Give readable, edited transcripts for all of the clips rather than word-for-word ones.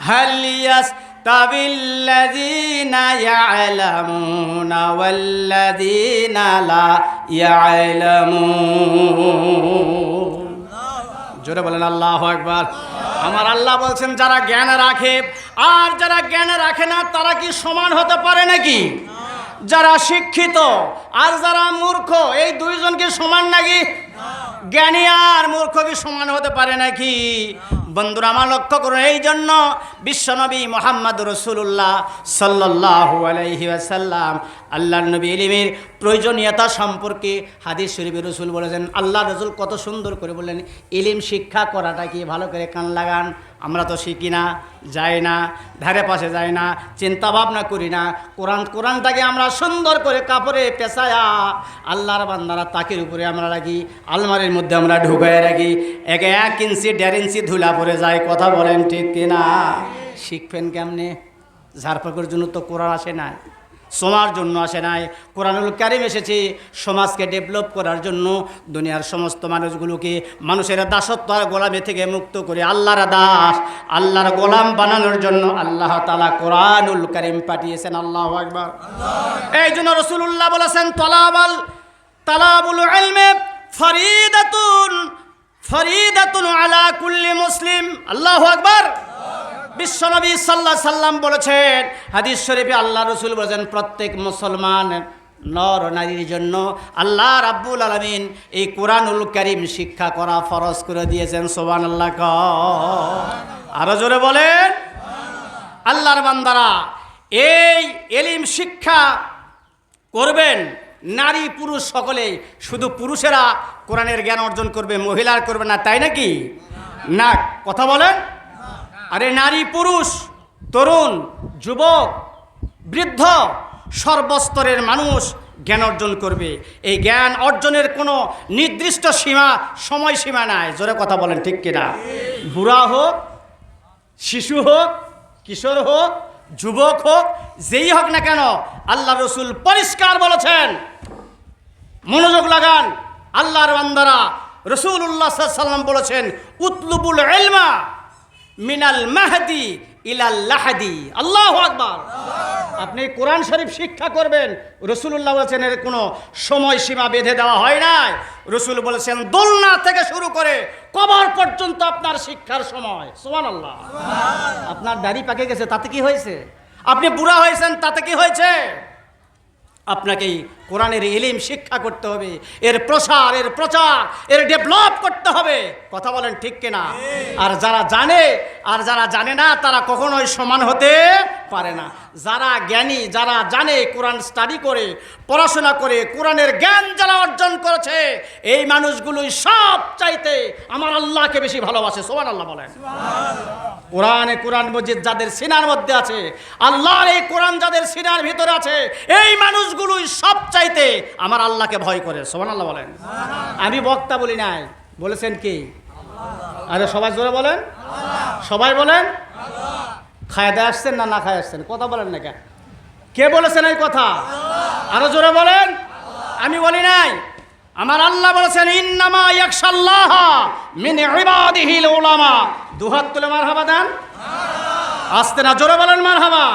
হাল ইয়াস্তাবিল্লাযীনা ইয়া'লামুনা ওয়াল্লাযীনা লা ইয়া'লামুন। জোরে বলেন আল্লাহু আকবার। আমার আল্লাহ বলছেন যারা জ্ঞান রাখে আর যারা জ্ঞান রাখে না তারা কি সমান হতে পারে নাকি? যারা শিক্ষিত আর যারা মূর্খ এই দুইজন কি সমান নাকি? জ্ঞানী আর মূর্খ কি সমান হতে পারে নাকি? বন্ধুরা আমার লক্ষ্য করুন, এই জন্য বিশ্বনবী মুহাম্মদ রাসূলুল্লাহ সাল্লাল্লাহু আলাইহি ওয়াসাল্লাম আল্লাহর নবী ইলমের প্রয়োজনীয়তা সম্পর্কে হাদিস শরীফে রাসূল বলেছেন। আল্লাহ রাসূল কত সুন্দর করে বললেন, ইলম শিক্ষা করাটা কি, ভালো করে কান লাগান। আমরা তো শিখি না, যাই না, ধারে পাশে যাই না, চিন্তা ভাবনা করি না। কোরআনটাকে আমরা সুন্দর করে কাপড়ে পেঁচায়া আল্লাহর বান্দারা তাকের উপরে আমরা রাখি, আলমারির মধ্যে আমরা ঢুকায় রাখি। 1 ইঞ্চি 1.5 ইঞ্চি ধুলা পড়ে যায়। কথা বলেন ঠিক কিনা? শিখবেন কেমনে? ঝাড়ফুঁকের জন্য তো কোরআন আসে না, সমার জন্য আসে নাই। কোরআনুল কারীম এসেছে সমাজকে ডেভেলপ করার জন্য, দুনিয়ার সমস্ত মানুষগুলোকে মানুষের দাসত্ব আর গোলামি থেকে মুক্ত করে আল্লাহর দাস, আল্লাহর গোলাম বানানোর জন্য আল্লাহ তাআলা কোরআনুল কারীম পাঠিয়েছেন। আল্লাহু আকবার। এই জন্য রাসূলুল্লাহ বলেছেন, তালাবুল ইলমি ফরিদাতুন আলা কুল্লি মুসলিম। আল্লাহু আকবার। বিশ্বনবী সাল্লাল্লাহু আলাইহি সাল্লাম বলেছেন হাদিস শরীফে, আল্লাহ রাসূল বলেছেন প্রত্যেক মুসলমান নর নারীর জন্য আল্লাহ রাব্বুল আলামিন এই কোরআনুল কারীম শিক্ষা করা ফরজ করে দিয়েছেন। সুবহানাল্লাহ। আরো জোরে বলেন। আল্লাহর বান্দারা এই ইলম শিক্ষা করবেন, নারী পুরুষ সকলেই। শুধু পুরুষেরা কোরআনের জ্ঞান অর্জন করবে, মহিলার করবে না, তাই নাকি? না, কথা বলেন। আরে নারী পুরুষ, তরুণ যুবক বৃদ্ধ সর্বস্তরের মানুষ জ্ঞান অর্জন করবে। এই জ্ঞান অর্জনের কোনো নির্দিষ্ট সময়সীমা নাই। জোরে কথা বলেন ঠিক কিনা? বুড়া হোক, শিশু হোক, কিশোর হোক, যুবক হোক, যেই হোক না কেন, আল্লাহ রাসূল পরিষ্কার বলেছেন। মনোযোগ লাগান আল্লাহর বান্দারা। রাসূলুল্লাহ সাল্লাল্লাহু আলাইহি ওয়াসাল্লাম বলেছেন, উতলুবুল ইলমা মিনাল মাহদি ইলাল লাহাদি। আল্লাহু আকবার। আপনি কোরআন শরীফ শিক্ষা করবেন, রাসূলুল্লাহ বলেছেন এর কোনো সময়সীমা বেঁধে দেওয়া হয় নাই। রাসূল বলেছেন দোলনা থেকে শুরু করে কবর পর্যন্ত আপনার শিক্ষার সময়। সুবহানাল্লাহ। আপনার দাড়ি পাকে গেছে, তাতে কি হয়েছে? আপনি বুড়া হয়েছেন, তাতে কি হয়েছে? আপনাকে কোরআনের ইলম শিক্ষা করতে হবে, এর প্রসার, এর ডেভেলপ করতে হবে। কথা বলেন ঠিক কিনা? আর যারা জানে আর যারা জানে না তারা কখনোই সমান হতে পারে না। যারা জ্ঞানী, যারা জানে, কোরআন স্টাডি করে, পড়াশোনা করে, কোরআনের জ্ঞান যারা অর্জন করেছে, এই মানুষগুলোই সব চাইতে আমার আল্লাহকে বেশি ভালোবাসে। সুবহানাল্লাহ বলেন। কোরআন মজিদ যাদের সিনার মধ্যে আছে, আল্লাহর এই কোরআন যাদের সিনার ভিতরে আছে, এই মানুষগুলোই সব চাইতে আমার আল্লাহকে ভয় করে। সুবহানাল্লাহ বলেন। আমি বক্তা বলি নাই, বলেছেন কি? আরে সবাই জোরে বলেন। সবাই বলেন। খায়দা আসছেন না খায় আসছেন? কথা বলেন না কেন? কে বলেছেন এই কথা? আরো জোরে বলেন। আমি বলি নাই, আমার আল্লাহ বলেছেন ইন্নামা ইয়াখশাল্লাহ মিন ইবাদিহিল উলামা। দুহাত তুলে মারহাবা দেন। আসতে না, জোরে বলেন মারহাবা।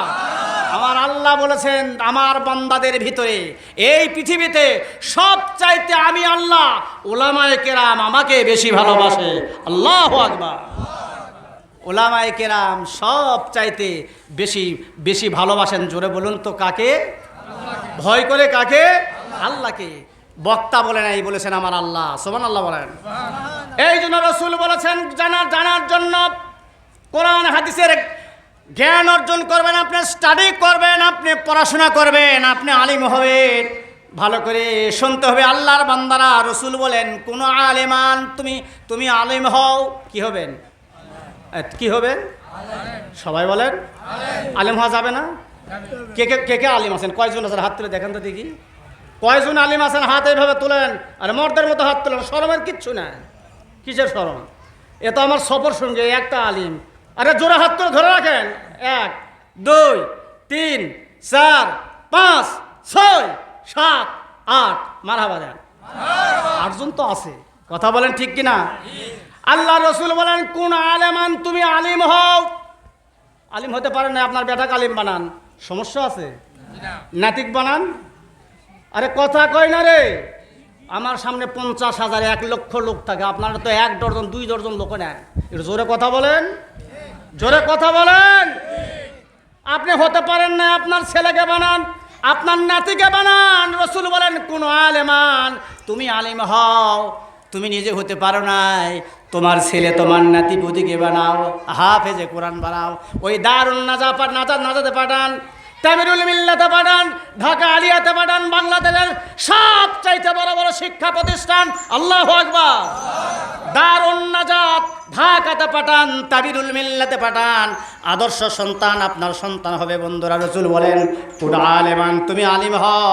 আমার আল্লাহ বলেছেন আমার বান্দাদের ভিতরে, এই পৃথিবীতে সব চাইতে আমি আল্লাহ, উলামায়ে কেরাম আমাকে বেশি ভালোবাসে। আল্লাহু আকবার। উলামায়ে কেরাম সব চাইতে বেশি ভালোবাসেন। জোরে বলুন তো কাকে? ভয় করে কাকে? আল্লাহকে। বক্তা বলে নাই, বলেছেন আমার আল্লাহ। সুবহানাল্লাহ বলেন। এই জন্য রাসূল বলেছেন জানার জন্য কোরআন হাদিসের জ্ঞান অর্জন করবেন, আপনি স্টাডি করবেন, আপনি পড়াশোনা করবেন, আপনি আলিম হবেন। ভালো করে শুনতে হবে আল্লাহর বান্দারা। রাসূল বলেন কোন আলেমান, তুমি আলিম হও, কি হবেন? কি হবেন? সবাই বলেন। আলিম হওয়া যাবে না? কে আলিম আছেন? কয়জন আছেন? হাত তুলে দেখেন তো দেখি। কয়জন আলিম আছেন? হাত এইভাবে তোলেন, আর মর্দের মতো হাত তোলেন। শরমের কিচ্ছু নাই। কিসের শরম? এ তো আমার সফর সঙ্গে একটা আলিম। আরে জোরে হাত তুলে ধরে রাখেন। 1 2 3 4 5 6 7 8 মারহাবা দেন। 8 জন তো আছে। কথা বলেন ঠিক কিনা? আল্লাহ রাসূল বলেন কোন আলেমান, তুমি আলিম হও। আলিম হতে পারেন না, আপনার বেটাকে আলিম বানান, সমস্যা আছে? নাতিক বানান। আরে কথা কয় না রে, আমার সামনে 50,000 1 লক্ষ লোক থাকে, আপনারা তো 1 ডজন 2 ডজন লোক নেন। একটু জোরে কথা বলেন, জোরে কথা বলেন। আপনি হতে পারেন না, আপনার ছেলেকে বানান, আপনার নাতিকে বানান। রসুল বলেন কোন আলেমান, তুমি আলিম হও, তুমি নিজে হতে পারো নাই, তোমার ছেলে তোমার নাতি পুতিকে বানাও, হাফেজে কোরআন বানাও, ওই দারুন নাজাতে পাঠান, তামিরুল মিল্লাতে পাঠান, ঢাকা আলিয়াতে পাঠান, বাংলাদেশের সব চাইতে বড় বড় শিক্ষা প্রতিষ্ঠান, আল্লাহু আকবার, দারুন নাজাত ঢাকাতে পাঠান, তাবিরুল মিল্লাতে পাঠান। আদর্শ সন্তান আপনার সন্তান হবে বন্ধুরা। রসুল বলেন কুন আলেমান, তুমি আলিম হও,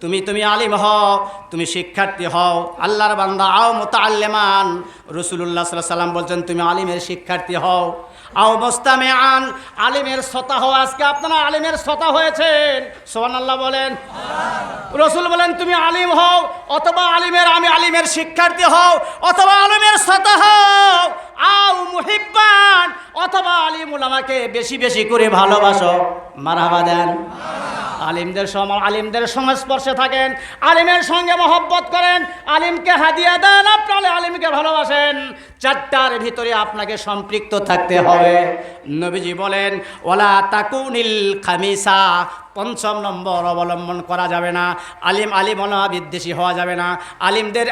তুমি আলিম হও, তুমি শিক্ষার্থী হও, আল্লাহর বান্দা। আও মুতাআল্লিমান, রাসূলুল্লাহ সাল্লাল্লাহু আলাইহি ওয়াসাল্লাম বলছেন তুমি আলিমের শিক্ষার্থী হও। আও মুস্তামিআন, আলিমের শ্রোতা হও। আজকে আপনারা আলিমের শ্রোতা হয়েছেন, সুবহানাল্লাহ বলেন। রসুল বলেন তুমি আলিম হও, অথবা আমি আলিমের শিক্ষার্থী হও, অথবা আলিমের শ্রোতা হও। আও মুহিব্বান, অথবা আলিম উলামাকে বেশি বেশি করে ভালোবাসো। মারহাবা দেন। আলিমদের সংস্পর্শে থাকেন, আলিমের সঙ্গে মহব্বত করেন, আলিমকে হাদিয়া দেন, আপনারা আলিমকে ভালোবাসেন। 4টার ভিতরে আপনাকে সম্পৃক্ত থাকতে হবে। নবীজি বলেন ওয়ালা তাকুনিল খামিসা, 5ম নম্বর অবলম্বন করা যাবে না। আলিম বিদ্বেষী হওয়া যাবে না,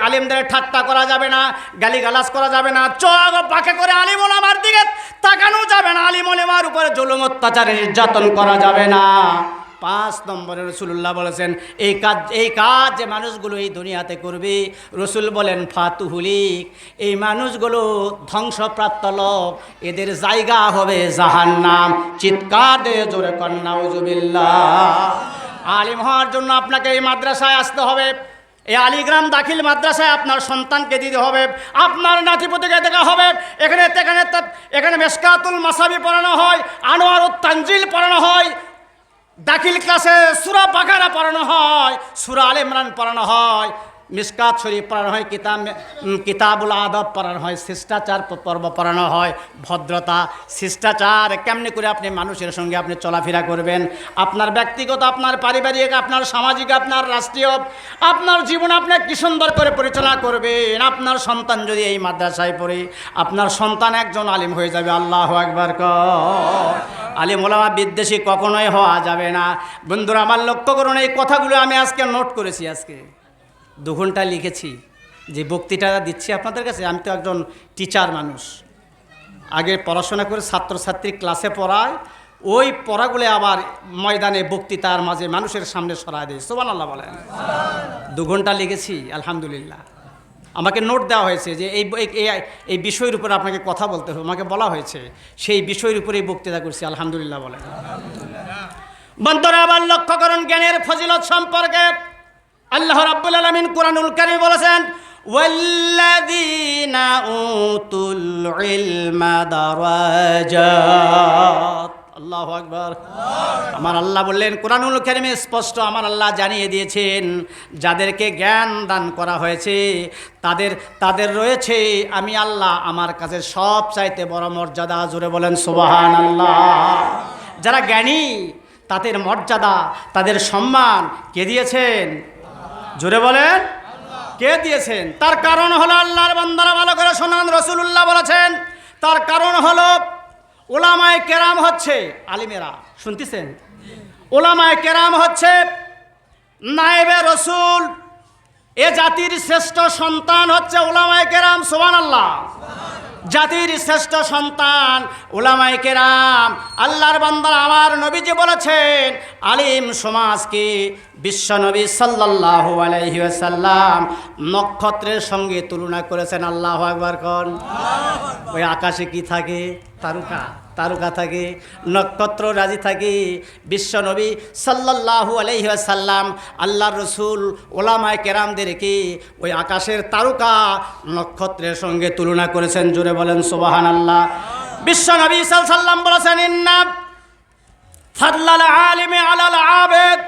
আলিমদের ঠাট্টা করা যাবে না, গালিগালাজ করা যাবে না, চোখ বাঁকা করে আলিম ওলামার দিকে তাকানো যাবে না, আলিম ওলামার উপরে জুলুম অত্যাচার নির্যাতন করা যাবে না। 5 নম্বরে রাসূলুল্লাহ বলেছেন এই কাজ যে মানুষগুলো এই দুনিয়াতে করবে, রসুল বলেন ফাতুহুলিক, এই মানুষগুলো ধ্বংসপ্রাপ্ত লোক, এদের জায়গা হবে জাহান্নাম। চিৎকার দিয়ে জোরে কন্যা নাউজুবিল্লাহ। আলিম হওয়ার জন্য আপনাকে এই মাদ্রাসায় আসতে হবে, এই আলিগ্রাম দাখিল মাদ্রাসায় আপনার সন্তানকে দিতে হবে, আপনার নাতিপুতিকে দেখা হবে। এখানে মেশকাতুল মাসাবি পড়ানো হয়, আনোয়ারুত তানজিল পড়ানো হয়, দাখিল ক্লাসে সূরা বাকারা পড়ানো হয়, সূরা আলে ইমরান পড়ানো হয়, মিশকাত শরীফ পড়ানো হয়, কিতাবুল আদব পড়ানো হয়, শিষ্টাচার পর্ব পড়ানো হয়, ভদ্রতা, শিষ্টাচার, কেমনি করে আপনি মানুষের সঙ্গে আপনি চলাফেরা করবেন, আপনার ব্যক্তিগত, আপনার পারিবারিক, আপনার সামাজিক, আপনার রাষ্ট্রীয়, আপনার জীবন আপনি কি সুন্দর করে পরিচালনা করবেন। আপনার সন্তান যদি এই মাদ্রাসায় পড়ে, আপনার সন্তান একজন আলিম হয়ে যাবে। আল্লাহু আকবার। আলিম ওলামা বিদ্বেষী কখনোই হওয়া যাবে না। বন্ধুরা আমার লক্ষ্য করুন, এই কথাগুলো আমি আজকে নোট করেছি, আজকে 2 ঘন্টা লিখেছি। যে বক্তৃতা দিচ্ছি আপনাদের কাছে, আমি তো একজন টিচার মানুষ, আগে পড়াশোনা করে ছাত্রছাত্রী ক্লাসে পড়ায়, ওই পড়াগুলো আবার ময়দানে বক্তৃতার মাঝে মানুষের সামনে সরায় দেয়। সুবহানাল্লাহ বলেন। 2 ঘন্টা লিখেছি, আলহামদুলিল্লাহ। আমাকে নোট দেওয়া হয়েছে যে এই বিষয়ের উপরে আপনাকে কথা বলতে হবে, আমাকে বলা হয়েছে, সেই বিষয়ের উপরেই বক্তৃতা করছি, আলহামদুলিল্লাহ বলেন। বন্ধুরা আবার লক্ষ্য করুন জ্ঞানের ফজিলত সম্পর্কে। আল্লাহ রাব্বুল আলামিন কুরআনুল কারীমে বলেছেন ওয়াল্লাযীনা উতুল ইলমা দারাজাত। আল্লাহু আকবার। আমার আল্লাহ বললেন কুরআনুল কারীমে স্পষ্ট আমার আল্লাহ জানিয়ে দিয়েছেন, যাদেরকে জ্ঞান দান করা হয়েছে তাদের রয়েছে আমি আল্লাহ আমার কাছে সব চাইতে বড় মর্যাদা। জোরে বলেন সুবহানাল্লাহ। যারা জ্ঞানী তাদের মর্যাদা, তাদের সম্মান কে দিয়েছেন? জোরে বলেন কে দিয়েছেন? তার কারণ হলো, আল্লাহর বান্দারা ভালো করে শোনান, রাসূলুল্লাহ বলেছেন তার কারণ হলো উলামায়ে কেরাম হচ্ছে আলিমেরা। শুনতেছেন? উলামায়ে কেরাম হচ্ছে নায়েবে রাসূল। এ জাতির শ্রেষ্ঠ সন্তান হচ্ছে উলামায়ে কেরাম। সুবহানাল্লাহ। জাতির শ্রেষ্ঠ সন্তান উলামায়ে কেরাম। আল্লাহর বান্দারা আমার নবীজি বলেছেন আলিম সমাজকে বিশ্বনবী সাল্লাল্লাহু আলাইহি ওয়াসাল্লাম নক্ষত্রের সঙ্গে তুলনা করেছেন। আল্লাহু আকবার কোন। ওই আকাশে কি থাকে? তারকা থাকে, নক্ষত্র রাজি থাকে। বিশ্বনবী সাল্লাল্লাহু আলাইহি ওয়াসাল্লাম আল্লাহর রাসূল উলামায়ে কেরামদেরকে ওই আকাশের তারকা নক্ষত্রের সঙ্গে তুলনা করেছেন। জোরে বলেন সুবহানাল্লাহ। বিশ্বনবী সাল্লাল্লাহু আলাইহি ওয়াসাল্লাম বলেছেন ইন্না ফাদলাল আলিমি আলাল আবিদ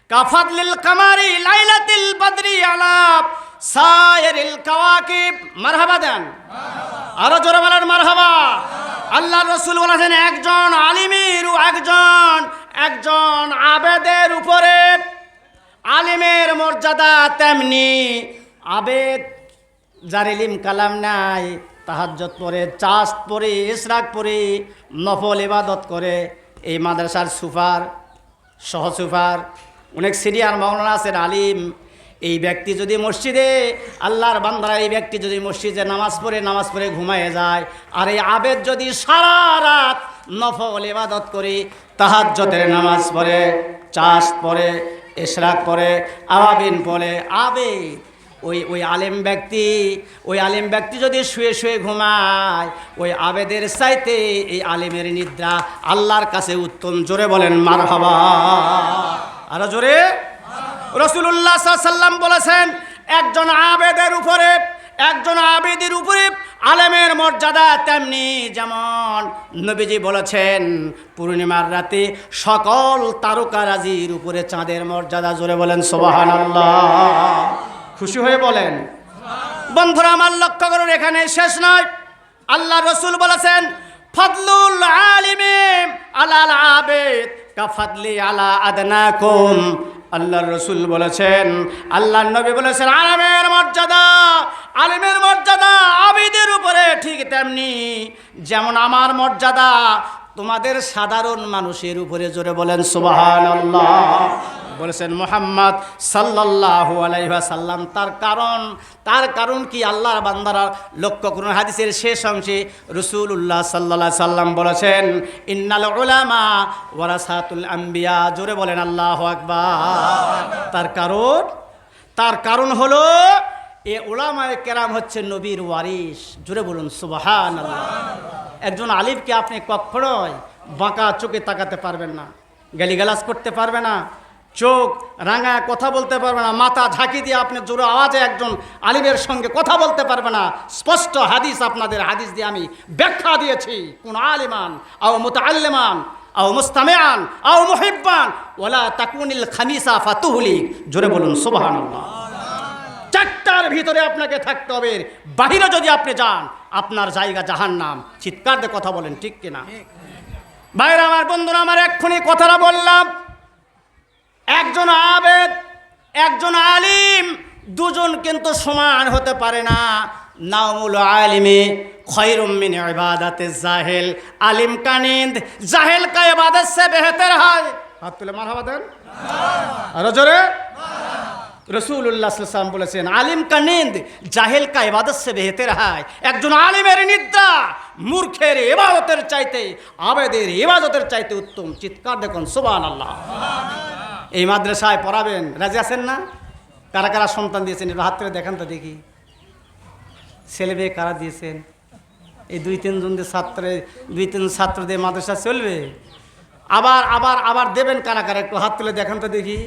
কাফাদলিল কামারি লাইলাতিল বদরি আলা সায়রিল কাওয়াকিব। মারহাবা দেন। আরো জোরে বলেন মারহাবা। আল্লাহ রসুল বলেছেন একজন আলিমের একজন আবেদের উপরে আলিমের মর্যাদা তেমনি আবেদ যার ইলম কালাম নাই, তাহাজ্জুদ পড়ে, চাষ পড়ে, ইশরাক পড়ে, নফল ইবাদত করে, এই মাদ্রাসার সুপার, সহসুপার, অনেক সিনিয়র মাওলানা আছেন আলিম, এই ব্যক্তি যদি মসজিদে আল্লাহর বান্দারা এই ব্যক্তি যদি মসজিদে নামাজ পড়ে ঘুমায় যায়, আর এই আবেদ যদি সারা রাত নফল ইবাদত করে, তাহাজ্জুদের নামাজ পড়ে, চাষ পড়ে, ইশরাক পড়ে, আওয়াবিন পড়ে, আবেদ, ওই আলেম ব্যক্তি যদি শুয়ে শুয়ে ঘুমায়, ওই আবেদের চাইতে এই আলেমের নিদ্রা আল্লাহর কাছে উত্তম। জোরে বলেন মারহাবা। আরো জোরে। রাসূলুল্লাহ সাল্লাল্লাহু আলাইহি ওয়াসাল্লাম বলেছেন একজন আবেদের উপরে আলেমের মর্যাদা তেমনি যেমন নবীজি বলেছেন পূর্ণিমার রাতে সকল তারকারাজির উপরে চাঁদের মর্যাদা। জোরে বলেন সুবহানাল্লাহ। খুশি হয়ে বলেন। বন্ধুরা আমার লক্ষ্য করুন, এখানে শেষ নয়। আল্লাহ রসুল বলেছেন ফাদলুল আলিমি আলাল আবেদ কাফাদলি আলা আদনাকুম। আল্লাহ রসুল বলেছেন, আল্লাহ নবী বলেছেন আলিমের মর্যাদা আবিদের উপরে ঠিক তেমনি যেমন আমার মর্যাদা তোমাদের সাধারণ মানুষের উপরে। জোরে বলেন সুবহানাল্লাহ। বলেছেন মুহাম্মদ সাল্লাল্লাহু আলাইহি ওয়াসাল্লাম। তার কারণ কি? আল্লাহর বান্দারা লক্ষ্য করুন, হাদিসের শেষ অংশে রাসূলুল্লাহ সাল্লাল্লাহু আলাইহি সাল্লাম বলেছেন ইন্নাল উলামা ওয়ারাসাতুল আম্বিয়া। জোরে বলেন আল্লাহু আকবার। তার কারণ হলো এ উলামায়ে কেরাম হচ্ছে নবীর ওয়ারিস। জোরে বলুন সুবহানাল্লাহ। একজন আলিমকে আপনি কখনোই বাঁকা চোখে তাকাতে পারবেন না, গালিগালাজ করতে পারবে না, চোখ রাঙা কথা বলতে পারবে না, মাথা ঝাঁকি দিয়ে আপনি জোরে আওয়াজে একজন আলিমের সঙ্গে কথা বলতে পারবে না। স্পষ্ট হাদিস, আপনাদের হাদিস দিয়ে আমি ব্যাখ্যা দিয়েছি। কোন আলিমান আও মুতাআল্লিমান আও মুস্তামিআন আও মুহিব্বান ওয়ালা তাকুনিল খামিসা ফাতুহলিক। জোরে বলুন সুবহানাল্লাহ। চারটার ভিতরে আপনাকে থাকতে হবে, বাহিরে যদি আপনি যান আপনার জায়গা জাহান্নাম। চিৎকার দিয়ে কথা বলেন ঠিক কিনা? ভাইরা আমার, বন্ধুরা আমার, এক্ষুনি কথাটা বললাম, একজন আবেদ একজন আলিম দুজন কিন্তু সমান হতে পারে না। নাউমুল আলিমি খয়রুম মিন ইবাদাতিজ জাহিল। আলিম কা নীंद জাহিল কা ইবাদত সে বেহতর হয়। হাত তুলে মারহাবা দেন আরো জোরে। রাসূলুল্লাহ সাল্লাল্লাহু আলাইহি ওয়াসাল্লাম বলেছেন আলিম কা নীंद জাহিল কা ইবাদত সে বেহতর হয়। একজন আলিমের নিদ্রা মূর্খের ইবাদতের চাইতে, আবেদের ইবাদতের চাইতে উত্তম। চিৎকার দেখুন সুবহানাল্লাহ। এই মাদ্রাসায় পড়াবেন, রাজি আছেন না? কারা কারা সন্তান দিয়েছেন একটু হাত তুলে দেখান তো দেখি। ছেলে মেয়ে কারা দিয়েছেন? এই দুই তিন ছাত্র দিয়ে মাদ্রাসা চলবে? আবার দেবেন কারা কারা? একটু হাত তুলে দেখান তো দেখি।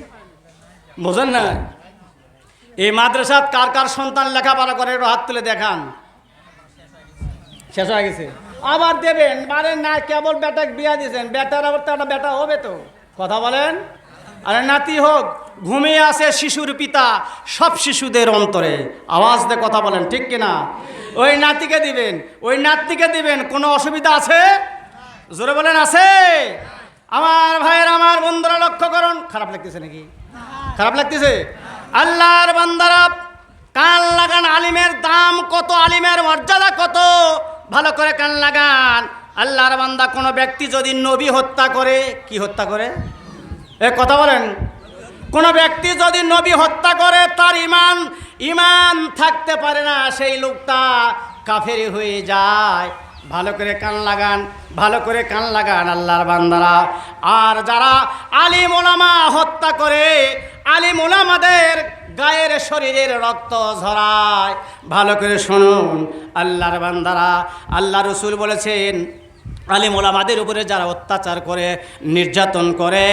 বোঝেন না? এই মাদ্রাসাত কার কার সন্তান লেখাপড়া করে একটু হাত তুলে দেখান। শেষ হয়ে গেছে? আবার দেবেন? মানে না, কেবল বেটাকে বিয়া দিয়েছেন, বেটার আবার তো একটা বেটা হবে তো। কথা বলেন। আরে নাতি হোক, ঘুমিয়ে আছে শিশুর পিতা সব শিশুদের অন্তরে। আওয়াজ দিয়ে কথা বলেন ঠিক কিনা? ওই নাতিকে দিবেন, ওই নাতনিকে দিবেন, কোনো অসুবিধা আছে? জোরে বলেন আছে? আমার ভাইয়ের, আমার বন্ধুরা লক্ষ্য করুন। খারাপ লাগতেছে নাকি? খারাপ লাগতেছে? আল্লাহর বান্দারা কান লাগান, আলিমের দাম কত, আলিমের মর্যাদা কত, ভালো করে কান লাগান। আল্লাহর বান্দা কোনো ব্যক্তি যদি নবী হত্যা করে, কি হত্যা করে? কথা বলেন। কোন ব্যক্তি যদি নবী হত্যা করে তার ইমান থাকতে পারে না, সেই লোকটা কাফের হয়ে যায়। ভালো করে কান লাগান, ভালো করে কান লাগান আল্লাহর বান্দারা। আর যারা আলিম ওলামা হত্যা করে, আলিম ওলামাদের গায়ের শরীরের রক্ত ঝরায়, ভালো করে শুনুন আল্লাহর বান্দারা। আল্লাহ রসুল বলেছেন আলিম ওলামাদের উপরে যারা অত্যাচার করে, নির্যাতন করে,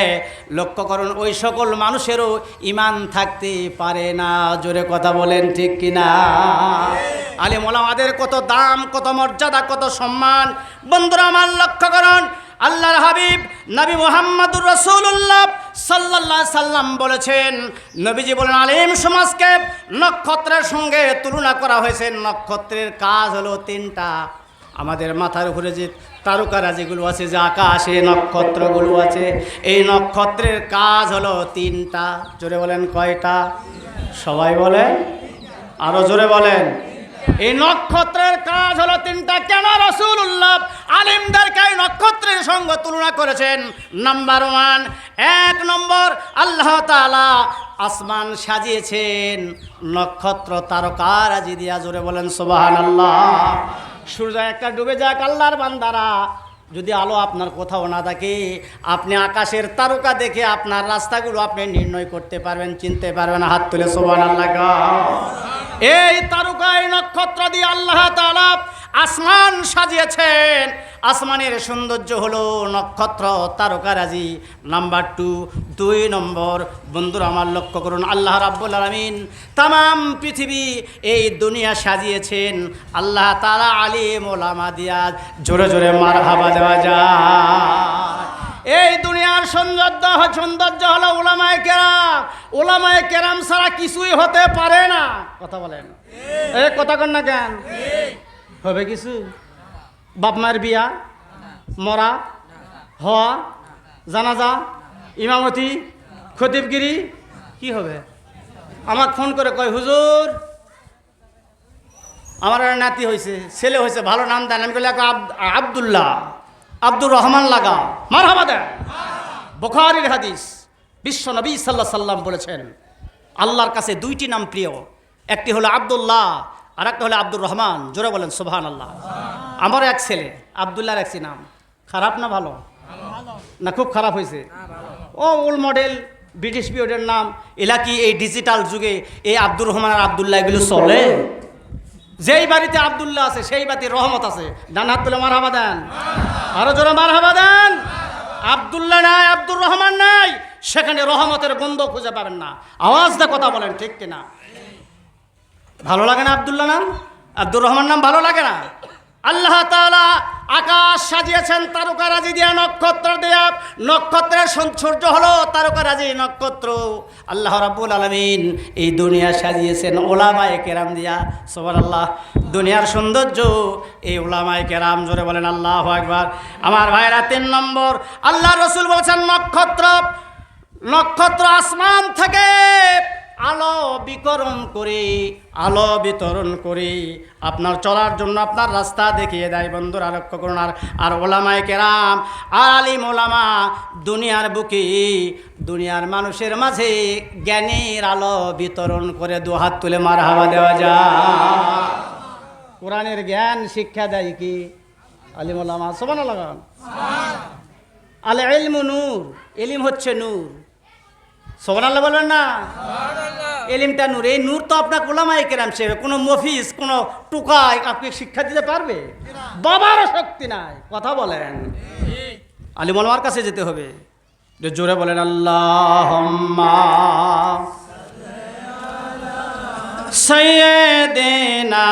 লক্ষ্য করুন ওই সকল মানুষেরও ইমান থাকতে পারে না। জোরে কথা বলেন ঠিক কিনা? আলিম ওলামাদের কত দাম, কত মর্যাদা, কত সম্মান। বন্ধুরা আমার লক্ষ্য করুন, আল্লাহর হাবিব হাবিব নবী মুহাম্মদুর রাসূলুল্লাহ সাল্লাল্লাহু আলাইহি সাল্লাম বলেছেন, নবীজি বলেন আলিম সমাজকে নক্ষত্রের সঙ্গে তুলনা করা হয়েছে। নক্ষত্রের কাজ হলো তিনটা। আমাদের মাথার উপরে যে তারকারা যেগুলো আছে, যে আকাশে নক্ষত্রগুলো আছে, এই নক্ষত্রের কাজ হলো তিনটা। জোরে বলেন কয়টা? সবাই বলেন, আরো জোরে বলেন। এই নক্ষত্রের কাজ হলো তিনটা। কেন রাসূলুল্লাহ আলিমদেরকে এই নক্ষত্রের সঙ্গে তুলনা করেছেন? নাম্বার 1, 1 নম্বর, আল্লাহ তাআলা আসমান সাজিয়েছেন নক্ষত্র তারকারাজি দিয়া। জোরে বলেন সুবহানাল্লাহ। সূর্য একটা ডুবে যাক, আল্লাহর বান্দারা, যদি আলো আপনার কোথাও না থাকে, আপনি আকাশের তারকা দেখে আপনার রাস্তাগুলো আপনি নির্ণয় করতে পারবেন, চিনতে পারবেন। হাত তুলে সুবহানাল্লাহ। এই তারকা, এই নক্ষত্র দিয়ে আল্লাহ তাআলা আসমান সাজিয়েছেন। আসমানের সৌন্দর্য হলো নক্ষত্র তারকারাজি। নাম্বার 2 নম্বর, বন্ধুরা আমার লক্ষ্য করুন, আল্লাহ রাব্বুল আলামিন তামাম পৃথিবী এই দুনিয়া সাজিয়েছেন আল্লাহ তাআলা আলিম ওলামা দিয়া। জোরে জোরে মারহাবা দেওয়া যায়। এই দুনিয়ার সৌন্দর্য হলো উলামায়ে কেরাম। উলামায়ে কেরাম ছাড়া কিছুই হতে পারে না। কথা বলেন, এই কথা কন না কেন? হবে কিছু? বাপ মায়ের বিয়া, মরা, হওয়া, জানাজা, ইমামতি, খতিবগিরি, কি হবে? আমাকে ফোন করে কয়, হুজুর আমার নাতি হয়েছে, ছেলে হয়েছে, ভালো নাম দেন। আমি বলি আব্দুল্লাহ, আব্দুর রহমান লাগা, মারহাবা দেন। বুখারীর হাদিস, বিশ্ব নবী সাল্লাল্লাহু আলাইহি সাল্লাম বলেছেন আল্লাহর কাছে 2টি নাম প্রিয়। একটি হলো আব্দুল্লাহ, আর একটা হলো আব্দুর রহমান। জোরে বলেন সুবহানাল্লাহ। আমার এক ছেলে আব্দুল্লাহর একটি নাম। খারাপ না ভালো? না খুব খারাপ হয়েছে। ও ওল্ড মডেল ব্রিটিশ পিরিয়ডের নাম। এলা কি এই ডিজিটাল যুগে এই আব্দুর রহমান আর আব্দুল্লাহ এগুলো চলে? যেই বাড়িতে আব্দুল্লাহ আছে সেই বাড়িতে রহমত আছে। ডান হাত তুলে মারহাবা দেন, আরো জোরে মারহাবা দেন। আব্দুল্লাহ নাই, আব্দুর রহমান নাই, সেখানে রহমতের গন্ধ খুঁজে পাবেন না। আওয়াজ দিয়ে কথা বলেন, ঠিক কিনা? ভালো লাগে না আব্দুল্লাহ নাম, আব্দুর রহমান নাম ভালো লাগে না? আল্লাহ তাআলা আকাশ সাজিয়েছেন তারকারাজি দিয়া, নক্ষত্র দিয়া। নক্ষত্রের সৌন্দর্য হলো তারকারাজি নক্ষত্র। আল্লাহ রাব্বুল আলামিন এই দুনিয়া সাজিয়েছেন উলামায়ে কেরাম দিয়া। সুবহানাল্লাহ। দুনিয়ার সৌন্দর্য এই উলামায়ে কেরাম। জোরে বলেন আল্লাহু আকবার। আমার ভাইরা 3 নম্বর, আল্লাহ রাসূল বলেছেন নক্ষত্র আসমান থেকে আলো বিতরণ করে আপনার চলার জন্য আপনার রাস্তা দেখিয়ে দেয়। বন্ধুরা লক্ষ্য করুন। আর ওলামায়ে কেরাম আর আলিম ওলামা দুনিয়ার বুকে, দুনিয়ার মানুষের মাঝে জ্ঞানের আলো বিতরণ করে। 2 হাত তুলে মারহাবা দেওয়া যায়। কোরআনের জ্ঞান শিক্ষা দেয় কি আলিম ওলামা? সুবহানাল্লাহ। আল ইলমু নূর, ইলম হচ্ছে নূর। সুবহানাল্লাহ বলবেন না? এলিমটা নূর। এই নূর তো আপনার উলামায়ে কেরাম সে কোনো মফিজ, কোনো টুকায় আপনি শিক্ষা দিতে পারবে? বাবারও শক্তি নাই। কথা বলেন, আলিম ওলামার কাছে যেতে হবে। জোরে বলেন আল্লাহুম্মা সাইয়্যিদিনা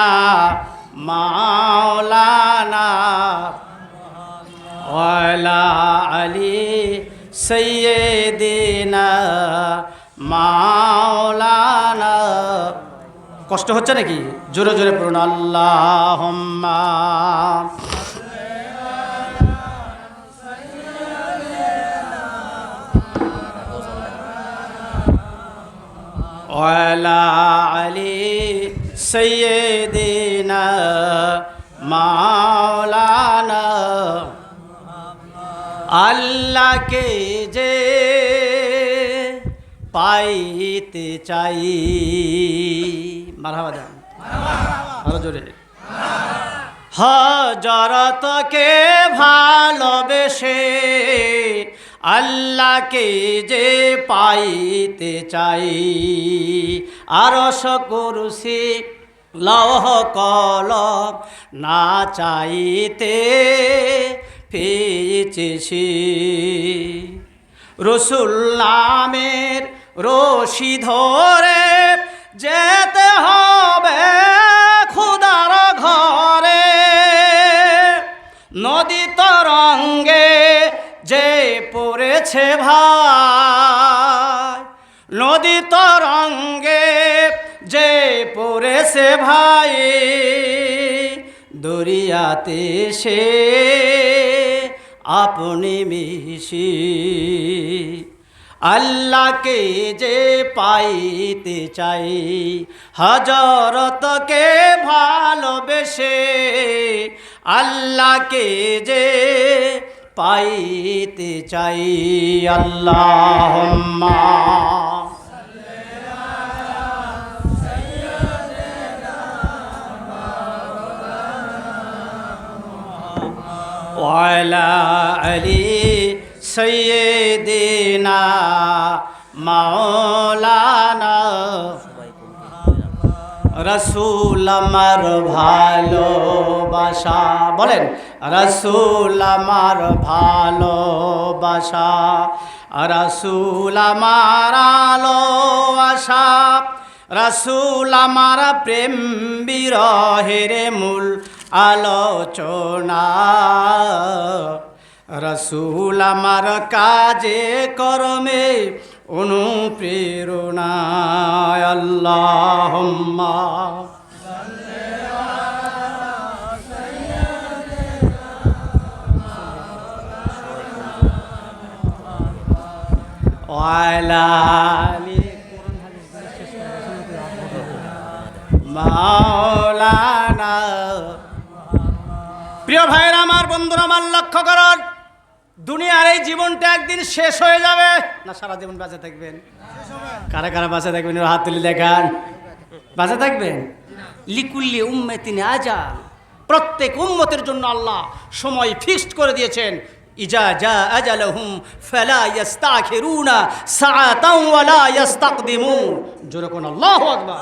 মাওলানা ওয়ালা আলী সাইয়্যিদিনা মাওলানা। কষ্ট হচ্ছে নাকি? জোরে জোরে পড়ুন আল্লাহুম্মা ওয়ালা আলী সাইয়্যিদিনা মাওলানা। আল্লাহকে যে পাইতে চাই, মারহাবা দেন, আরো জোরে। হযরতকে ভালোবেসে আল্লাহকে যে পাইতে চাই, আরশ কুরসি লৌহ কলম না চাইতে পেয়েছি। রসুল নামের রশি ধরে যেতে হবে খোদার ঘরে। নদী তরঙ্গে যে পড়েছে ভাই, নদী তরঙ্গে যে পড়েছে ভাই, দরিয়াতে সে আপনি মিশি। আল্লাহকে যে পাইতে চাই, হযরতকে ভালোবেসে, আল্লাহকে যে পাইতে চাই। আল্লাহুম্মা ওয়ালা আলি সাইয়্যিদিনা মাওলানা। রাসূল আমার ভালোবাসা, বলেন রাসূল আমার ভালোবাসা, রাসূল আমার আলো আশা, রাসূল আমার প্রেম বিরহের মূল আলোচনা, রাসূল আমার কাজে কর্মে অনুপ্রেরণা। আল্লাহুম্মা ওয়ালা আলি মাওলানা। প্রিয় ভাইরা আমার, বন্ধুরা আমার, লক্ষ্য করুন, দুনিয়ার এই জীবনটা একদিন শেষ হয়ে যাবে না সারা জীবন বেঁচে থাকবেন? কারা কারা বেঁচে থাকবেন হাত তুলে দেখান। বেঁচে থাকবেন? লিকুল্লি উম্মতিন আজাল, প্রত্যেক উম্মতের জন্য আল্লাহ সময় ফিক্সড করে দিয়েছেন। ইজা জা আজালহুম ফালা ইস্তাখিরুনা সাআতাও ওয়ালা ইস্তাকদিমুন। জোরে কোন আল্লাহু আকবার।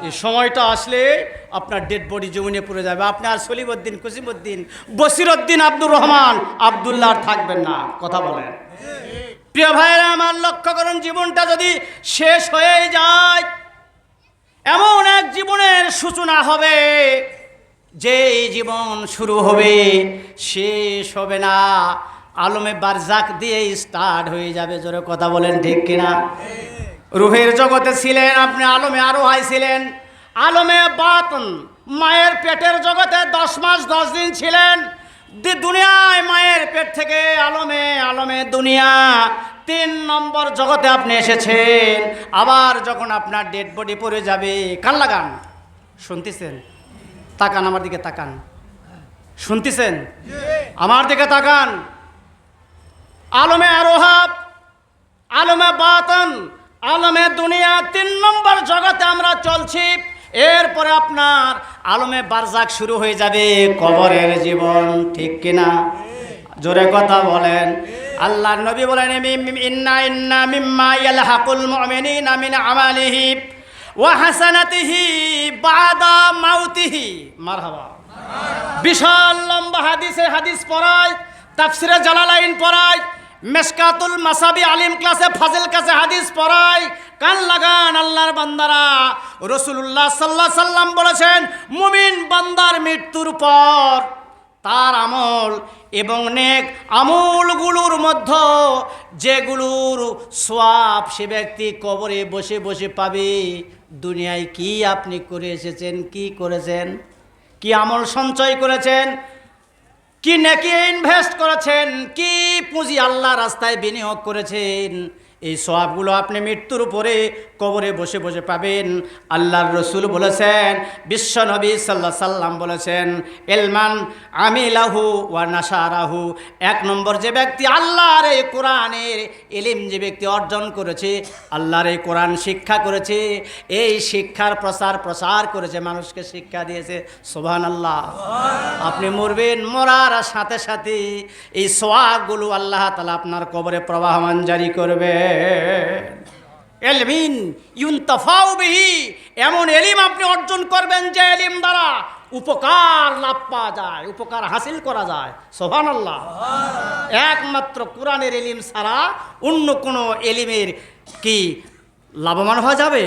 এই সময়টা আসলে আপনার ডেড বডি জমিনে পড়ে যাবে। আপনি আর সলিমউদ্দিন, কুসিমউদ্দিন, বসিরউদ্দিন, আব্দুর রহমান, আব্দুল্লাহ আর থাকবেন না। কথা বলেন। প্রিয় ভাইরা আমার, লক্ষ্য করুন, জীবনটা যদি শেষ হয়ে যায়, এমন এক জীবনের সূচনা হবে যে জীবন শুরু হবে শেষ হবে না, আলমে বারজাক দিয়ে স্টার্ট হয়ে যাবে। জোরে কথা বলেন, ঠিক কিনা? রুহের জগতে ছিলেন আপনি, আলমে আরোহায় ছিলেন, আলমে বাতন মায়ের পেটের জগতে 10 মাস 10 দিন ছিলেন। দুনিয়ায় মায়ের পেট থেকে আলমে দুনিয়া 3 নম্বর জগতে আপনি এসেছেন। আবার যখন আপনার ডেড বডি পড়ে যাবে, কান লাগান, শুনতেছেন? তাকান আমার দিকে, তাকান, শুনতেছেন? আমার দিকে তাকান। আলমে আরোহা, আলমে বাতন, আলমে দুনিয়া 3 নম্বর জগতে আমরা চলছি। এরপরে আপনার আলমে বারজাক শুরু হয়ে যাবে, কবরের জীবন, ঠিক কিনা? জোরে কথা বলেন। আল্লাহর নবী বলেন, ইন্না মিম্মা ইয়ালহাকুল মুমিনিনা মিন আমালিহি ওয়া হাসানাতিহি বাদা মাউতিহি। মারহাবা। বিশাল লম্বা হাদিস পড়ায়, তাফসিরে জালালাইন পড়ায়, মেশকাতুল মাসাবি আলিম ক্লাসে ফাজিল কাছে হাদিস পড়ায়। কান লাগান আল্লাহর বান্দারা, রাসূলুল্লাহ সাল্লাল্লাহু আলাইহি সাল্লাম বলেছেন, মুমিন বান্দার মৃত্যুর পর তার আমল এবং নেক আমলগুলোর মধ্যে যেগুলোর সওয়াব সে ব্যক্তি কবরে বসে বসে পাবে। দুনিয়ায় কি আপনি করে এসেছেন, কি করেছেন, কি আমল সঞ্চয় করেছেন, কি নেকি ইনভেস্ট করেছেন, কি পুঁজি আল্লাহ রাস্তায় বিনিয়োগ করেছেন, এই সওয়াবগুলো আপনি মৃত্যুর পরে কবরে বসে বসে পাবেন। আল্লাহর রসুল বলেছেন, বিশ্ব নবী সাল্লাল্লাহু আলাইহি সাল্লাম বলেছেন, ইলমান আমিলাহু ওয়া নাশারাহু। 1 নম্বর যে ব্যক্তি আল্লাহর এই কোরআনের ইলম যে ব্যক্তি অর্জন করেছে, আল্লাহর এই কোরআন শিক্ষা করেছে, এই শিক্ষার প্রসার করেছে, মানুষকে শিক্ষা দিয়েছে। সুবহানাল্লাহ। আপনি মরবেন, মরার সাথে সাথে এই সওয়াবগুলো আল্লাহ তাআলা আপনার কবরে প্রবাহমান জারি করবে। এলমিন ইউনতাফাউ বিহি, এমন এলিম আপনি অর্জন করবেন যে এলিম দ্বারা উপকার লাভ পাওয়া যায়, উপকার হাসিল করা যায়। সুবহানাল্লাহ। একমাত্র কোরআনের এলিম ছাড়া অন্য কোনো এলিমের কি লাভবান হওয়া যাবে?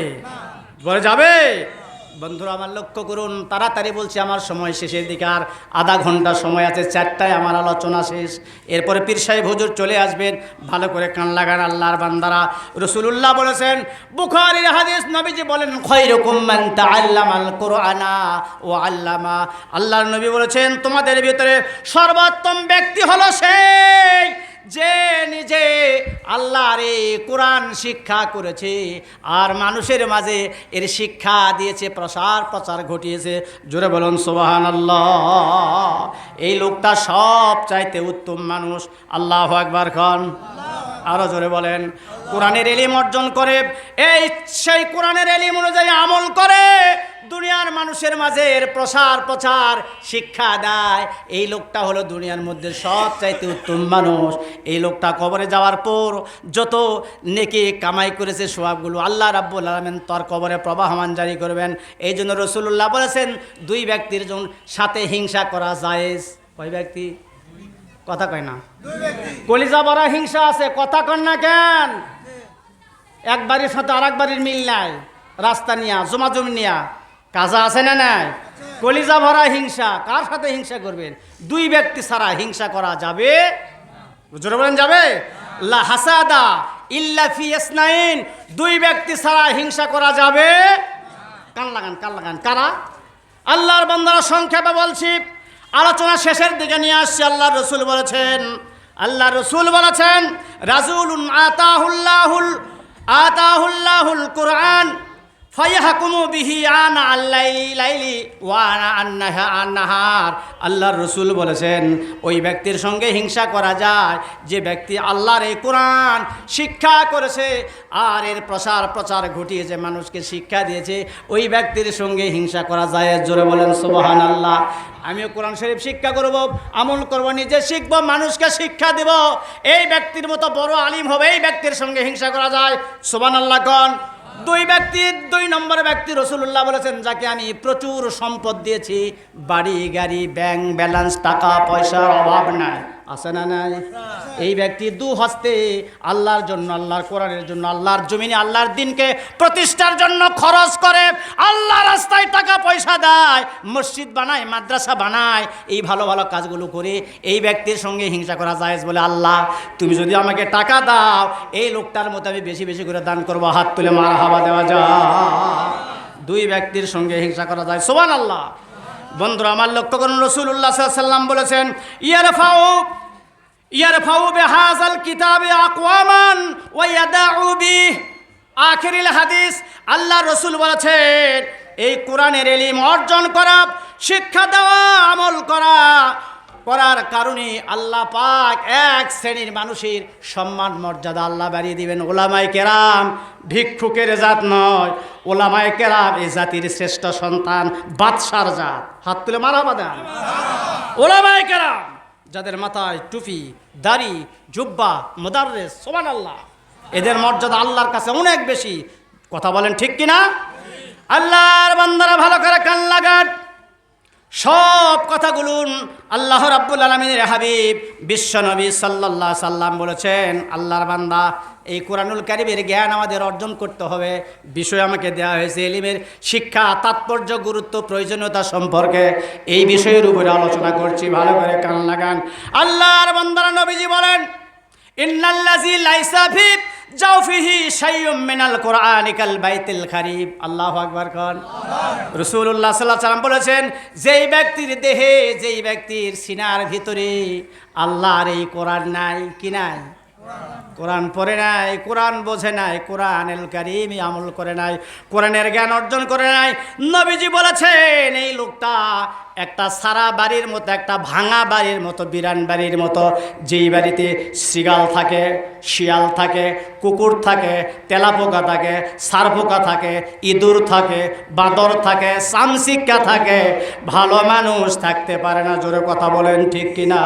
বলে যাবে? বন্ধুরা আমার লক্ষ্য করুন, তাড়াতাড়ি বলছি, আমার সময় শেষের দিকে আর আধা ঘন্টা সময় আছে, 4টায় আমার আলোচনা শেষ। এরপরে পীর সাহেব হুজুর চলে আসবেন, ভালো করে কান লাগান আল্লাহর বান্দারা। রাসূলুল্লাহ বলেছেন, বুখারীর হাদিস, নবীজি বলেন, খায়রুকুম মান তাআল্লামাল কুরআনা ওয়া আল্লামা। আল্লাহর নবী বলেছেন, তোমাদের ভিতরে সর্বোত্তম ব্যক্তি হলো সেই যে নিজে আল্লাহর এই কোরআন শিক্ষা করেছে আর মানুষের মাঝে এর শিক্ষা দিয়েছে, প্রচার ঘটিয়েছে। জোরে বলুন সুবহানাল্লাহ। এই লোকটা সব চাইতে উত্তম মানুষ। আল্লাহু আকবার খান, আরো জোরে বলেন। কোরআনের ইলম অর্জন করে, এই সেই কোরআনের ইলম অনুযায়ী আমল করে, দুনিয়ার মানুষের মাঝে এর প্রচার শিক্ষা দেয়। এই লোকটা হলো দুনিয়ার মধ্যে সবচাইতে উত্তম মানুষ। এই লোকটা কবরে যাওয়ার পর যত নেকি কামাই করেছে সওয়াবগুলো আল্লাহ রাব্বুল আলামিন তার কবরে প্রবাহমান জারি করবেন। এই জন্য রাসূলুল্লাহ বলেছেন, দুই ব্যক্তির সাথে হিংসা করা জায়েজ। কয় ব্যক্তি? কথা কয় না, কলিজা ভরা হিংসা আছে, কথা কন না কেন? এক বাড়ির সাথে আর এক বাড়ির মিল নাই, রাস্তা নিয়া, জমি নিয়া কাজা আছে না নাই? কলিজা ভরা হিংসা। কার সাথে হিংসা করবেন? দুই ব্যক্তি ছাড়া হিংসা করা যাবে? জোরে বলেন যাবে? লা হাসাদা ইল্লা ফি ইসনাইন। দুই ব্যক্তি ছাড়া হিংসা করা যাবে? কান লাগান। কারা? আল্লাহর বান্দারা, সংক্ষেপে বলছি, আলোচনা শেষের দিকে নিয়ে আসছি। আল্লাহ রসুল বলেছেন, রাজুলুন আতাহুল্লাহুল কুরআন ফায়াহকুমু বিহি আনা আল-লাইলি ওয়া আনা আন-নাহার। আল্লাহর রসুল বলেছেন, ওই ব্যক্তির সঙ্গে হিংসা করা যায় যে ব্যক্তি আল্লাহর এই কোরআন শিক্ষা করেছে আর এর প্রচার ঘটিয়েছে, মানুষকে শিক্ষা দিয়েছে। ওই ব্যক্তির সঙ্গে হিংসা করা যায়। জোরে বলেন সুবহানাল্লাহ। আমিও কোরআন শরীফ শিক্ষা করব, আমল করব, নিজে শিখব, মানুষকে শিক্ষা দেব। এই ব্যক্তির মতো বড় আলিম হবে, এই ব্যক্তির সঙ্গে হিংসা করা যায়? সুবহানাল্লাহ কোন? দুই নম্বর ব্যক্তি রাসূলুল্লাহ বলেছেন, যাকে আমি প্রচুর সম্পদ দিয়েছি, বাড়ি গাড়ি, ব্যাংক ব্যালেন্স, টাকা পয়সার অভাব নাই, আছে না নাই? এই ব্যক্তি দু হস্তে আল্লাহর জন্য, আল্লাহর কোরআনের জন্য, আল্লাহর জমিনে আল্লাহর দিনকে প্রতিষ্ঠার জন্য খরচ করে, আল্লাহ রাস্তায় টাকা পয়সা দেয়, মসজিদ বানায়, মাদ্রাসা বানায়, এই ভালো ভালো কাজগুলো করে। এই ব্যক্তির সঙ্গে হিংসা করা জায়েজ বলে, আল্লাহ তুমি যদি আমাকে টাকা দাও, এই লোকটার মতো আমি বেশি বেশি করে দান করবো। হাত তুলে মারহাবা দেওয়া যায়। দুই ব্যক্তির সঙ্গে হিংসা করা যায়। সুবহানাল্লাহ। বন্ধুরা আমার লক্ষ্য করুন, রাসূলুল্লাহ সাল্লাল্লাহু আলাইহি ওয়াসাল্লাম বলেছেন, ইয়ারফাউ বিহাযাল কিতাবি আকওয়ামান ওয়া ইয়াদাউ বিহি। আখিরিল হাদিস। আল্লাহ রসুল বলেছেন, এই কোরআনের ইলম অর্জন করা, শিক্ষা দেওয়া, আমল করার কারণে আল্লাহ পাক এক শ্রেণীর মানুষের সম্মান মর্যাদা আল্লাহ বাড়িয়ে দিবেন। ওলামায়ে কেরাম ভিক্ষুকের জাত নয়, ওলামায়ে কেরাম এই জাতির শ্রেষ্ঠ সন্তান, বাদশার জাত। হাত তুলে মারহাবা দেন। ওলামায়ে কেরাম যাদের মাথায় টুপি, দাড়ি, জুব্বা, মুদাররিস, সুবহানাল্লাহ, এদের মর্যাদা আল্লাহর কাছে অনেক বেশি। কথা বলেন ঠিক কিনা? আল্লাহর বান্দারা ভালো করে কান লাগান। সব কথাগুলো আল্লাহ রাব্বুল আলামিনের হাবিব বিশ্বনবী সাল্লাল্লাহু আলাইহি সাল্লাম বলেছেন, আল্লাহর বান্দা এই কোরআনুল কারীমের জ্ঞান আমাদের অর্জন করতে হবে। বিষয় আমাকে দেওয়া হয়েছে ইলমের শিক্ষা, তাৎপর্য, গুরুত্ব, প্রয়োজনীয়তা সম্পর্কে। এই বিষয়ের উপরে আলোচনা করছি, ভালো করে কান লাগান। আল্লাহর বান্দারা, নবীজি বলেন, ইন্নাল্লাযী লাইসা ফি জাওফিহি শাইউম মিনাল কুরআনি কাল বাইতিল খারিব। আল্লাহু আকবার কোন? রাসূলুল্লাহ সাল্লাল্লাহু আলাইহি সাল্লাম বলেছেন, যেই ব্যক্তির দেহে, যেই ব্যক্তির সিনার ভিতরে আল্লাহর এই কোরআন নাই, কি নাই? কোরআন পড়ে নাই, কোরআন বোঝে নাই, কোরআনুল কারীম আমল করে নাই, কোরআনের জ্ঞান অর্জন করে নাই, নবীজি বলেছেন এই লোকটা একটা সারা বাড়ির মতো, একটা ভাঙা বাড়ির মতো, বিরান বাড়ির মতো। যেই বাড়িতে শৃগাল থাকে, শিয়াল থাকে, কুকুর থাকে, তেলাপোকা থাকে, সারপোকা থাকে, ইঁদুর থাকে, বাঁদর থাকে, চামচিক্কা থাকে, ভালো মানুষ থাকতে পারে না। জোরে কথা বলেন ঠিক কিনা?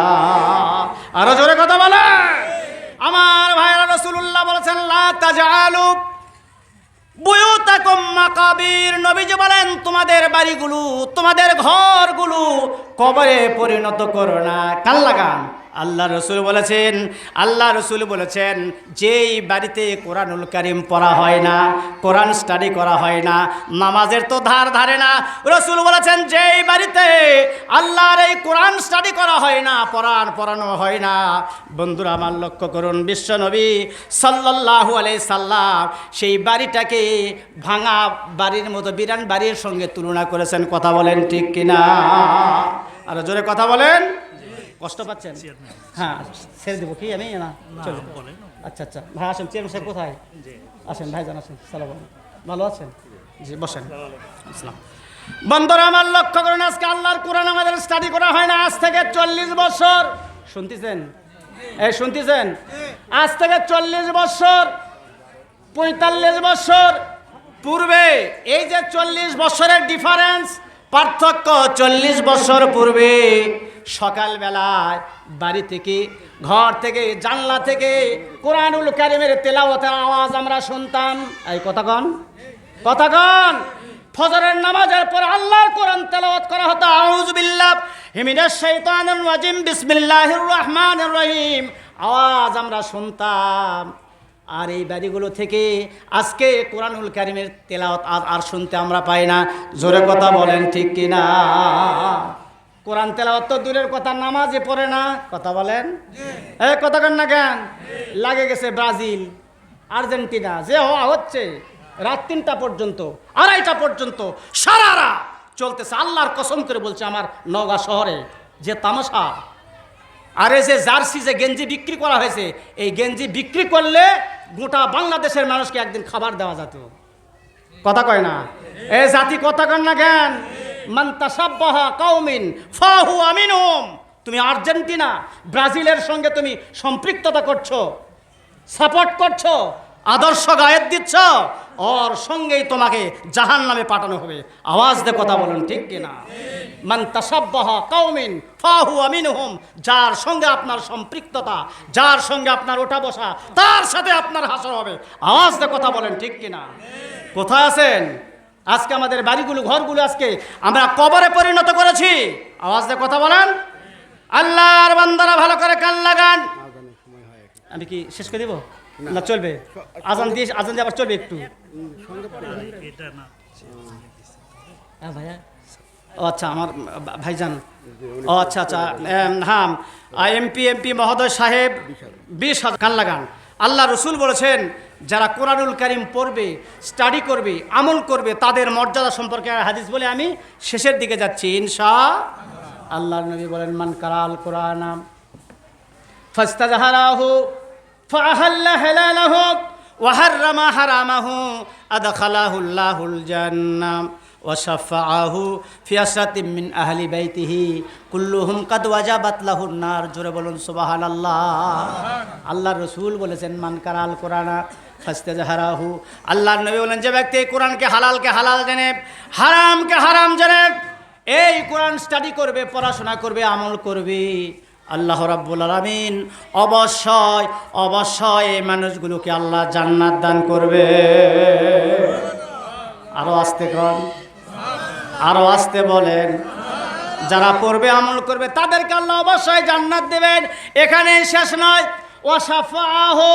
আরো জোরে কথা বলেন। আমার ভাইরা, রাসূলুল্লাহ বলেছেন, লা তাজআলু বুয়ুতাকুম মাকাবির। নবীজি বলেন, তোমাদের বাড়িগুলো, তোমাদের ঘরগুলো কবরে পরিণত করো না। কান লাগান। আল্লাহ রসুল বলেছেন যেই বাড়িতে কোরআনুল কারীম পড়া হয় না, কোরআন স্টাডি করা হয় না, নামাজের তো ধারে না, রসুল বলেছেন যেই বাড়িতে আল্লাহর এই কোরআন স্টাডি করা হয় না, পড়ানো হয় না, বন্ধুরা আমার লক্ষ্য করুন, বিশ্বনবী সাল্লাল্লাহু আলাইহি সাল্লাম সেই বাড়িটাকে ভাঙা বাড়ির মতো বিরান বাড়ির সঙ্গে তুলনা করেছেন। কথা বলেন ঠিক কিনা? আর জোরে কথা বলেন। কষ্ট পাচ্ছেন? হ্যাঁ, ছেড়ে দেবো কি আমি না? চলো। আচ্ছা আচ্ছা ভাই আসেন, চেয়ারম্যান সাহেব কোথায়? আসেন ভাইজান, আসেন। সালাম, ভালো আছেন? জি বসেন। আসসালাম। বন্ধুরা আমার লক্ষ্য করুন, আজকে আল্লাহর কোরআন আমাদের স্টাডি করা হয় না। আজ থেকে 40 বছর, শুনতেছেন? শুনতেছেন? আজ থেকে 40 বছর 45 বছর পূর্বে, এই যে 40 বছরের ডিফারেন্স, পার্থক্য, 40 বছর পূর্বে সকালবেলায় বাড়ি থেকে, ঘর থেকে, জানলা থেকে কোরআনুল কারীমের তেলাওয়াতের আওয়াজ আমরা শুনতাম। এই কথাগণ ফজরের নামাজের পর আল্লাহর কোরআন তেলাওয়াত করা হতো। আউযু বিল্লাহি মিনাশ শাইতানির রাজিম, বিসমিল্লাহির রহমানির রহিম আওয়াজ আমরা শুনতাম। আর এই বাড়িগুলো থেকে আজকে কোরআনুল কারীমের তেলাওয়াত আর শুনতে আমরা পাই না। জোরে কথা বলেন ঠিক কিনা? কোরআন তেলাওয়াত তো দূরের কথা, নামাজে পড়ে না। কথা বলেন। কথা কন না কেন? লাগে গেছে ব্রাজিল, আর্জেন্টিনা, যে হওয়া হচ্ছে রাত 3টা পর্যন্ত, 2:30টা পর্যন্ত সারা রাত চলতেছে। আল্লাহর কসম করে বলছে, আমার নওগাঁ শহরে যে তামাশা, আর এই যে জার্সি, যে গেঞ্জি বিক্রি করা হয়েছে, এই গেঞ্জি বিক্রি করলে গোটা বাংলাদেশের মানুষকে একদিন খাবার দেওয়া যেত। কথা কয় না? এই জাতি কথা কন না কেন? মান তাশাব্বাহা কাওমিন ফাহুয়া মিনহুম। তুমি আর্জেন্টিনা, ব্রাজিলের সঙ্গে তুমি সম্পৃক্ততা করছো, সাপোর্ট করছো, আদর্শ গায়ের দিচ্ছ, ওর সঙ্গেই তোমাকে জাহান্নামে পাঠানো হবে। আওয়াজ দিয়ে কথা বলুন ঠিক কিনা? মান তাশাব্বাহা কাওমিন ফাহুয়া মিনহুম। যার সঙ্গে আপনার সম্পৃক্ততা, যার সঙ্গে আপনার ওঠা বসা, তার সাথে আপনার হাসর হবে। আওয়াজ দিয়ে কথা বলেন ঠিক কিনা? কোথায় আছেন? আজকে আমাদের বাড়িগুলো, ঘরগুলো আজকে আমরা কবরে পরিণত করেছি। আওয়াজ দিয়ে কথা বলেন। আল্লাহর বান্দারা ভালো করে কান লাগান। আমি কি শেষ করে দিব না চলবে? আজান দিয়ে আবার চলবে একটু। ভাইয়া, ও আচ্ছা, আমার ভাইজান, ও আচ্ছা আচ্ছা, হ্যাঁ, এমপি মহোদয় সাহেব 20,000 কান লাগান। আল্লাহ রসুল বলেছেন, যারা কোরআনুল কারীম পড়বে, স্টাডি করবে, আমল করবে, তাদের মর্যাদা সম্পর্কে হাদিস বলে আমি শেষের দিকে যাচ্ছি ইনশাআল্লাহ। আল্লাহর নবী বলেন, মান কারাল কোরআন ফাস্তাজহারাহু ফাআহাল্লা হালালাহু ওয়া হাররামা হারামাহু আদখালাহুল্লাহুল জান্নাহ ওয়া শাফাআহু ফি আসরাতিন মিন আহলি বাইতিহি কুল্লুহুম কাদ ওয়াজাবাত লাহুন নার। জোরে বলুন সুবহানাল্লাহ। আল্লাহর রাসূল বলেছেন, মান কারাল কোরআন ফাস্তাজহারাহু। আল্লাহর নবী বলেন, যে ব্যক্তি কোরআনকে হালালকে হালাল জানে, হারামকে হারাম জানে, এই কোরআন স্টাডি করবে, পড়াশোনা করবে, আমল করবে, আল্লাহ রাব্বুল আলামিন অবশ্যই এই মানুষগুলোকে আল্লাহ জান্নাত দান করবে। আরো আস্তে কর, আরো আস্তে বলেন। যারা পড়বে, আমল করবে, তাদেরকে আল্লাহ অবশ্যই জান্নাত দেবেন। এখানে শেষ নয়, ওয়াশাফাআহু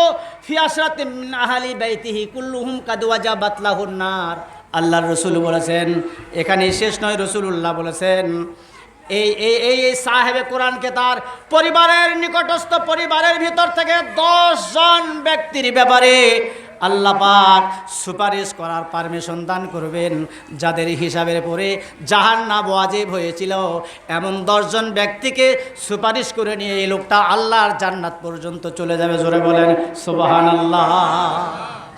ফি আসরাতিন মিন আহলি বাইতিহি কুল্লুহুম কাদ ওয়াজাবাত লাহুন নার। আল্লাহর রাসূল বলেছেন, এখানে শেষ নয়, রাসূলুল্লাহ বলেছেন, এই সাহেবে কোরআনকে তার পরিবারের নিকটস্থ পরিবারের ভিতর থেকে 10 জন ব্যক্তির ব্যাপারে আল্লাহ পাক সুপারিশ করার পারমিশন দান করবেন, যাদের হিসাবের পরে জাহান্নাম ওয়াজিব হয়েছিল। এমন 10 জন ব্যক্তিকে সুপারিশ করে নিয়ে এই লোকটা আল্লাহর জান্নাত পর্যন্ত চলে যাবে। জোরে বলেন সুবহানাল্লাহ।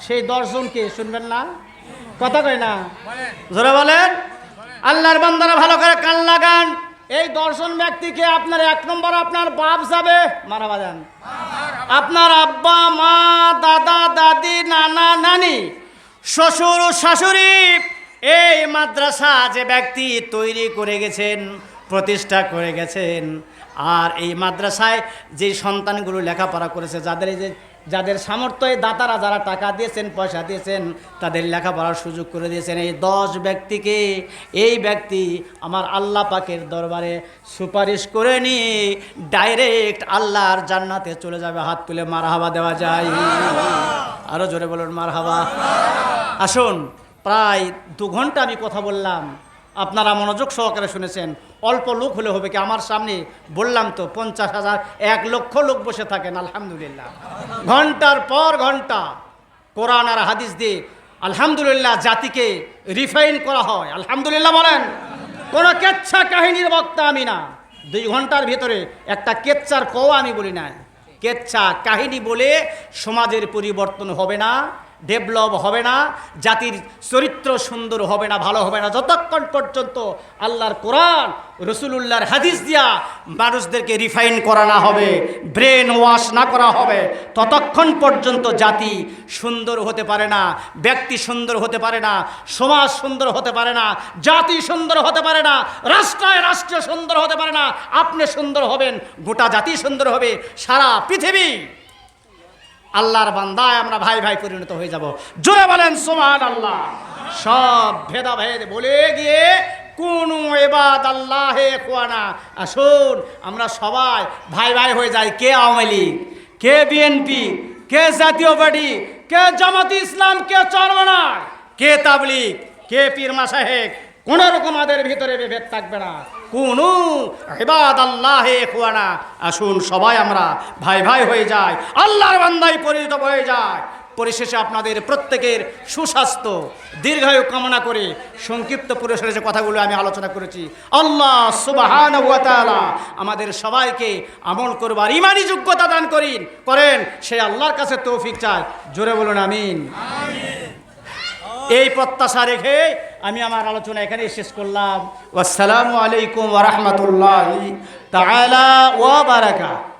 সেই 10 জনকে শুনবেন না? কথা কয় না? জোরে বলেন। আল্লাহর বান্দারা ভালো করে কান লাগান। এই 10 জন ব্যক্তিকে আপনার 1 নম্বর আপনার বাপ যাবে, মারাবা যান, আপনার আব্বা মা, দাদা দাদি, নানা নানি, শ্বশুর শাশুড়ি। এই মাদ্রাসা যে ব্যক্তি তৈরি করে গেছেন, প্রতিষ্ঠা করে গেছেন। আর এই মাদ্রাসায় যে সন্তানগুলো লেখাপড়া করেছে, যাদের সামর্থ্য, এই দাতারা যারা টাকা দিয়েছেন, পয়সা দিয়েছেন, তাদের লেখাপড়ার সুযোগ করে দিয়েছেন, এই 10 ব্যক্তিকে এই ব্যক্তি আমার আল্লাহ পাকের দরবারে সুপারিশ করে নিয়ে ডাইরেক্ট আল্লাহর জান্নাতে চলে যাবে। হাত তুলে মারহাবা দেওয়া যায়? আরও জোরে বলুন মারহাবা। আসুন, প্রায় 2 ঘন্টা আমি কথা বললাম, আপনারা মনোযোগ সহকারে শুনেছেন। অল্প লোক হলে হবে কি? আমার সামনে বললাম তো 50,000 1 লক্ষ লোক বসে থাকেন, আলহামদুলিল্লাহ। ঘন্টার পর ঘন্টা কোরআন আর হাদিস দিয়ে আলহামদুলিল্লাহ জাতিকে রিফাইন করা হয়। আলহামদুলিল্লাহ বলেন। কোনো কেচ্ছা কাহিনীর বক্তা আমি না। 2 ঘন্টার ভিতরে একটা কেচ্চার কও আমি বলি না। কেচ্ছা কাহিনী বলে সমাজের পরিবর্তন হবে না, ডেভেলপ হবে না, জাতির চরিত্র সুন্দর হবে না, ভালো হবে না, যতক্ষণ পর্যন্ত আল্লাহর কোরআন রসুলুল্লাহর হাদিস দিয়া মানুষদেরকে রিফাইন করা না হবে, ব্রেন ওয়াশ না করা হবে, ততক্ষণ পর্যন্ত জাতি সুন্দর হতে পারে না, ব্যক্তি সুন্দর হতে পারে না, সমাজ সুন্দর হতে পারে না, জাতি সুন্দর হতে পারে না, রাষ্ট্র সুন্দর হতে পারে না। আপনি সুন্দর হবেন, গোটা জাতি সুন্দর হবে, সারা পৃথিবী আল্লাহর বান্দায় আমরা ভাই ভাই পরিণত হয়ে যাব। জোরে বলেন সুবহানাল্লাহ। সব ভেদাভেদ বলে গিয়ে কুনু ইবাদাল্লাহি ইখওয়ানা, আসুন আমরা সবাই ভাই ভাই হয়ে যাই। কে আওয়ামী লীগ, কে বিএনপি, কে জাতীয় পার্টি, কে জামাতে ইসলাম, কে চরমনায়, কে তাবলীগ, কে পীর মাশায়েখ, কোন রকম আমাদের ভিতরে বিভেদ থাকবে না। কুনু ইবাদাল্লাহি ইখওয়ানা, আসুন সবাই আমরা ভাই ভাই হয়ে যাই, আল্লাহর বান্দায় পরিণত হয়ে যায়। পরিশেষে আপনাদের প্রত্যেকের সুস্বাস্থ্য দীর্ঘায়ু কামনা করে সংক্ষিপ্ত পরিসরে যে কথাগুলো আমি আলোচনা করেছি, আল্লাহ সুবহানাহু ওয়া তাআলা আমাদের সবাইকে আমল করবার ঈমানি যোগ্যতা দান করেন। সে আল্লাহর কাছে তৌফিক চাই। জোরে বলুন আমিন। এই প্রত্যাশা রেখে আমি আমার আলোচনা এখানে শেষ করলাম। আসসালামু আলাইকুম ওয়া রাহমাতুল্লাহি তাআলা ওয়া বারাকাতুহু।